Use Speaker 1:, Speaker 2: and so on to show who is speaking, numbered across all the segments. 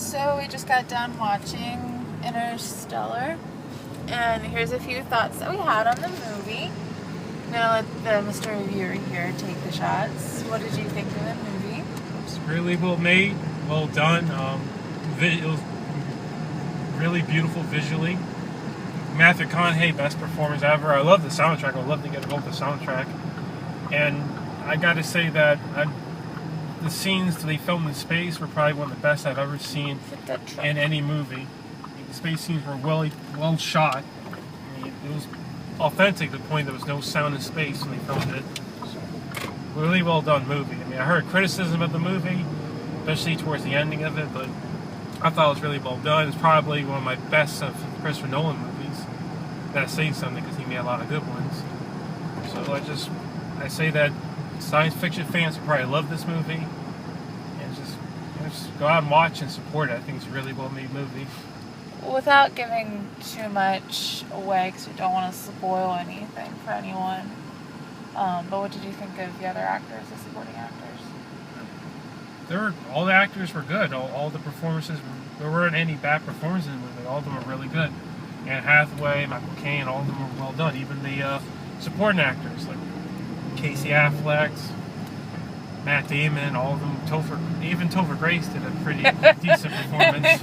Speaker 1: So we just got done watching Interstellar, and here's a few thoughts that we had on the movie. I'm gonna let the Mr. Reviewer here take the shots. What did you think of the movie?
Speaker 2: It's really well made, well done. It was really beautiful visually. Matthew McConaughey, best performance ever. I love the soundtrack. I'd love to get a hold of the soundtrack. And I got to say that the scenes that they filmed in space were probably one of the best I've ever seen in any movie. The space scenes were well shot. I mean, it was authentic to the point there was no sound in space when they filmed it. So, really well done movie. I mean, I heard criticism of the movie, especially towards the ending of it, but I thought it was really well done. It's probably one of my best of Christopher Nolan movies. That's saying something because he made a lot of good ones. So I say that science fiction fans will probably love this movie, and just go out and watch and support it. I think it's a really well made movie.
Speaker 1: Without giving too much away, because we don't want to spoil anything for anyone, but what did you think of the other actors, the supporting actors?
Speaker 2: All the actors were good. All the performances, there weren't any bad performances in the movie. All of them were really good. Anne Hathaway, Michael Caine, all of them were well done. Even the supporting actors like Casey Affleck, Matt Damon, all of them. Even Topher Grace did a pretty decent performance.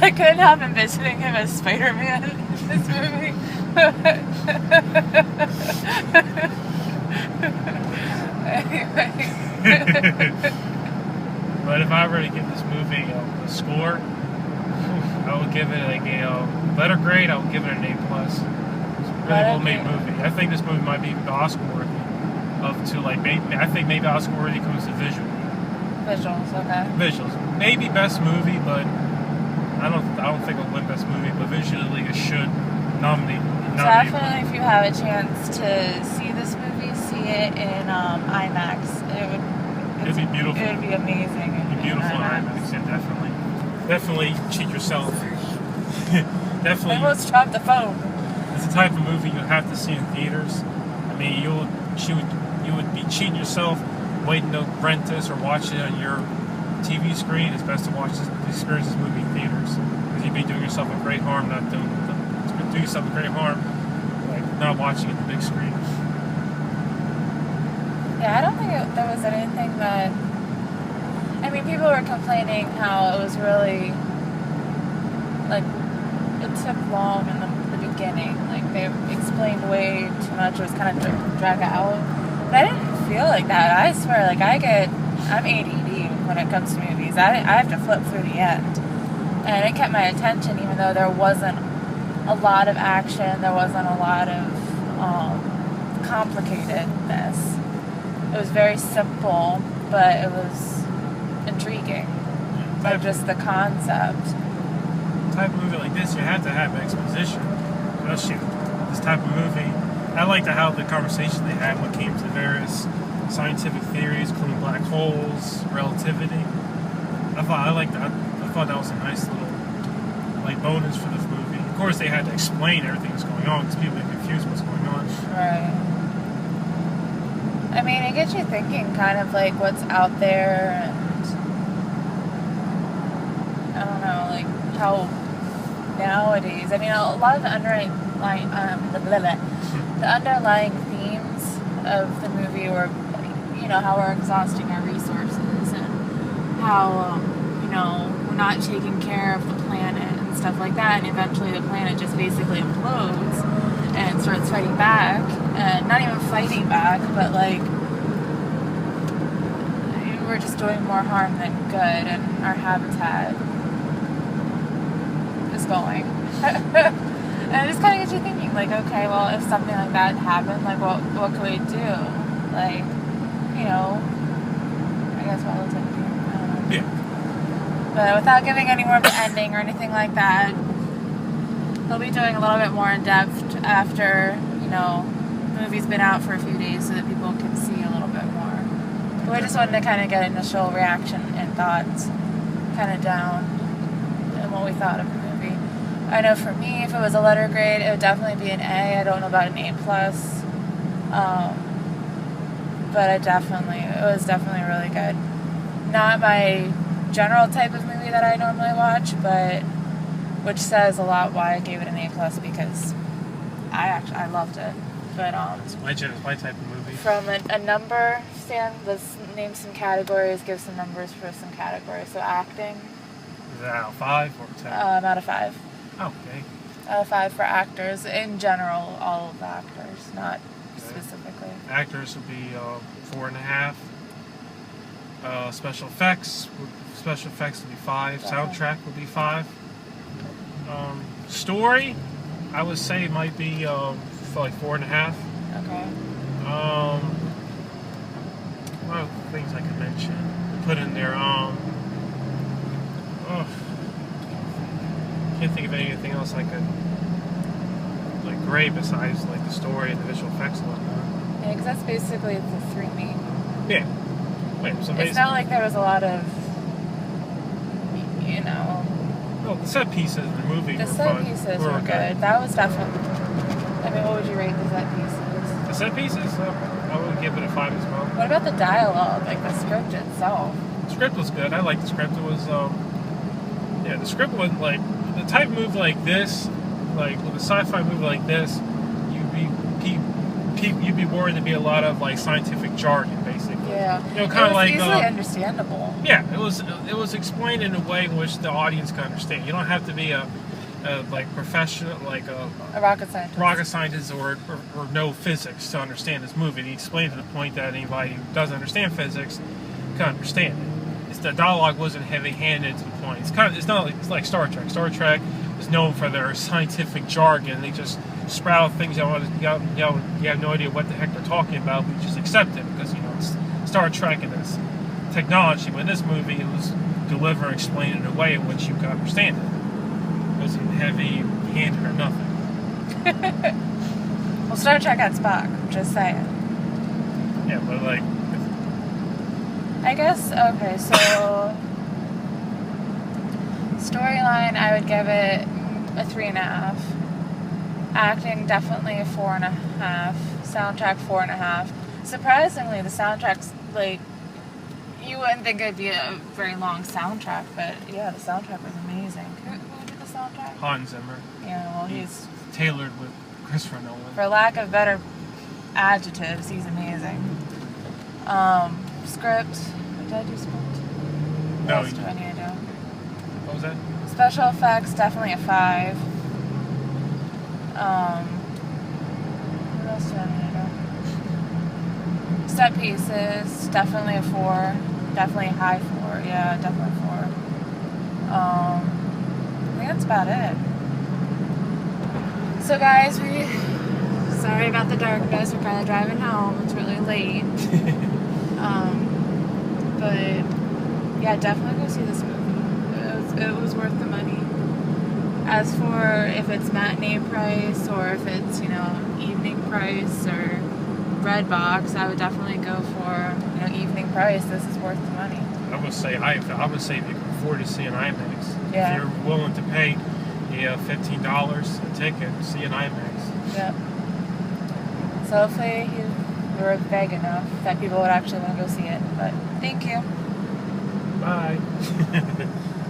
Speaker 1: I couldn't help envisioning him as Spider-Man in this movie.
Speaker 2: But if I were to give this movie a score, I would give it a letter grade. I would give it an A+. It's a really well-made movie. I think this movie might be Oscar worthy. I think maybe Oscar worthy comes to visual.
Speaker 1: Visuals, okay.
Speaker 2: Visuals, maybe best movie, but I don't think it'll win best movie. But visually, it should nominate.
Speaker 1: Definitely, if you have a chance to see this movie, see it in IMAX. It'd be beautiful. It would be amazing.
Speaker 2: It'd be beautiful in IMAX. Yeah, definitely cheat yourself. Definitely.
Speaker 1: I almost dropped the phone.
Speaker 2: It's the type of movie you have to see in theaters. I mean, you would be cheating yourself waiting to rent this or watch it on your TV screen. It's best to experience this movie in theaters, because you'd be doing yourself a great harm doing yourself a great harm, like not watching it on the big screen.
Speaker 1: Yeah, I don't think there was anything that. I mean, people were complaining how it was really it took long in the beginning. Like they explained way too much. It was kind of drag out. But I didn't feel like that. I swear, I'm ADD when it comes to movies. I have to flip through the end, and it kept my attention even though there wasn't a lot of action. There wasn't a lot of complicatedness. It was very simple, but it was intriguing. Like just the concept.
Speaker 2: Type of movie like this, you have to have exposition. Especially this type of movie. I liked how the conversation they had when it came to various scientific theories, including black holes, relativity. I thought that was a nice little bonus for this movie. Of course, they had to explain everything that's going on because people get confused what's going on.
Speaker 1: Right. I mean, it gets you thinking kind of like what's out there, and I don't know, how nowadays, I mean, a lot of the underlying themes of the movie were, how we're exhausting our resources, and how, we're not taking care of the planet and stuff like that, and eventually the planet just basically implodes and starts fighting back, and not even fighting back, but we're just doing more harm than good, and our habitat is going. And it just kind of gets you thinking, okay, well, if something like that happened, what could we do? I guess relativity. I don't know.
Speaker 2: Yeah.
Speaker 1: But without giving any more of an ending or anything like that, they'll be doing a little bit more in depth after, the movie's been out for a few days so that people can see a little bit more. But we just wanted to kind of get initial reaction and thoughts kind of down and what we thought of the movie. I know for me, if it was a letter grade, it would definitely be an A. I don't know about an A+. But it was definitely really good. not my general type of movie that I normally watch, but which says a lot why I gave it an A+, because I loved it. But
Speaker 2: It's my type of movie.
Speaker 1: from a number stand, let's name some categories, give some numbers for some categories. So acting,
Speaker 2: Is that out of 5 or 10?
Speaker 1: out of 5.
Speaker 2: Okay.
Speaker 1: Out of 5 for actors in general, all of the actors, not
Speaker 2: Okay.
Speaker 1: specifically.
Speaker 2: Actors would be 4.5. Special effects would be 5.
Speaker 1: Definitely.
Speaker 2: Soundtrack would be 5. Story, I would say might be for like 4.5.
Speaker 1: Okay.
Speaker 2: What other things I could mention? Put in there. Can't think of anything else I could like grade besides like the story and the visual effects and whatnot.
Speaker 1: Yeah, because that's basically the 3 main.
Speaker 2: Yeah. Wait, so
Speaker 1: It's not like there was a lot of, you know,
Speaker 2: well, the set pieces in the movie
Speaker 1: the
Speaker 2: were
Speaker 1: set
Speaker 2: fun.
Speaker 1: pieces were good. That was definitely. I mean, what would you rate the set pieces?
Speaker 2: The set pieces, I would give it a 5 as well.
Speaker 1: What about the dialogue, like the script itself?
Speaker 2: The script was good. I liked the script. It was, the script was like the type of movie like this, like with a sci-fi movie like this, you'd be worried to be a lot of like scientific jargon, basically.
Speaker 1: Yeah.
Speaker 2: You know, kind of like
Speaker 1: easily understandable.
Speaker 2: Yeah, it was explained in a way in which the audience can understand. You don't have to be a like professional, like
Speaker 1: A rocket scientist.
Speaker 2: or know physics to understand this movie. He explained to the point that anybody who doesn't understand physics can understand it. The dialogue wasn't heavy-handed to the point. It's like Star Trek. Star Trek is known for their scientific jargon. They just sprout out things you have no idea what the heck they're talking about, but you just accept it because it's Star Trek and it's technology. But in this movie, it was delivered and explained in a way in which you could understand it. It wasn't heavy-handed or nothing.
Speaker 1: Well, Star Trek had Spock. I'm just saying.
Speaker 2: Yeah, but like.
Speaker 1: I guess, okay, so storyline, I would give it a 3.5. Acting, definitely a 4.5. Soundtrack, 4.5. Surprisingly, the soundtrack's like, you wouldn't think it'd be a very long soundtrack, but yeah, the soundtrack was amazing. Who did the soundtrack?
Speaker 2: Hans Zimmer.
Speaker 1: Yeah, well, he's,
Speaker 2: tailored with Christopher Nolan.
Speaker 1: for lack of better adjectives, he's amazing. Script. Did I do script? What else do I need to do?
Speaker 2: What was that?
Speaker 1: Special effects, definitely a 5. What else do I need to do? Set pieces, definitely a 4. Definitely a high 4. Yeah, definitely 4. I think that's about it. So guys, sorry about the darkness. We're kind of driving home. It's really late. But yeah, definitely go see this movie. It was worth the money. As for if it's matinee price or if it's evening price or red box, I would definitely go for evening price. This is worth the money.
Speaker 2: I would say if you can afford to see an IMAX,
Speaker 1: Yeah.
Speaker 2: if you're willing to pay $15 a ticket to see an IMAX.
Speaker 1: Yep. So hopefully you were vague enough that people would actually want to go see it. But thank you.
Speaker 2: Bye.